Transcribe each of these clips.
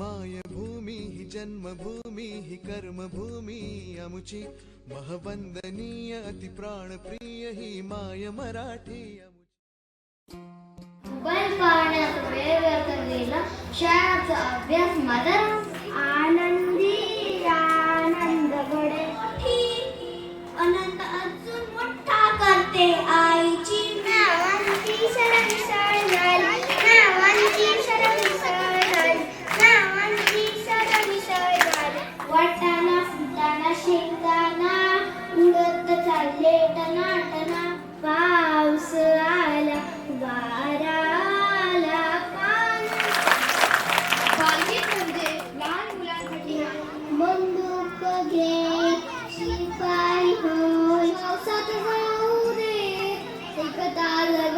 मायभूमी ही जन्मभूमी ही कर्मभूमी अमुची महवंदनीय अति प्राणप्रिय ही माय मराठी अमुची. मोबाईल पाहण्याचा वेळ व्यर्थ गेला, शाळेचा अभ्यास माझा आनंदी आनंद घडे अनंत अजून मोठा करते आईची नावांची सरमिसळ झाली, नावांची सरमिसळ झाली, नावांची सरमिसळ झाली. वाटाणा फुटाणा शेंगदाणा उडत चालले टनाटना. पाऊस आला वारा आला बालगीत म्हणजे लहान मुलांसाठी बंदूक घे शिपाई होय पावसात जाऊ दे एकता जग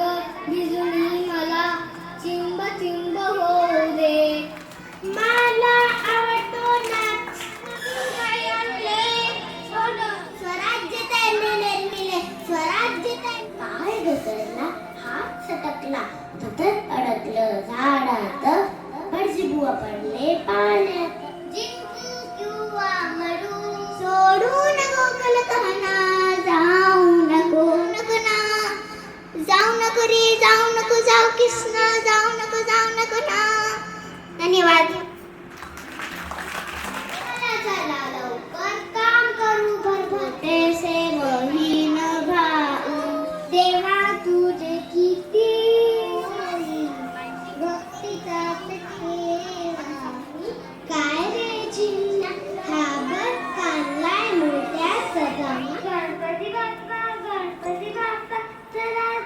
बिजुली मला चिंब चिंब होऊ दे. मला आवडतो नाच स्वराज्य मिले स्वराज्य पाय घसरला हात सटकला सतत अडकलं झाडात भटजी बुवा पडले पाण्यात. जिंकू किंवा मरू सोडू नको कलकहना जाऊ नको नको ना जाऊ नको रे जाऊ नको जाऊ किसना.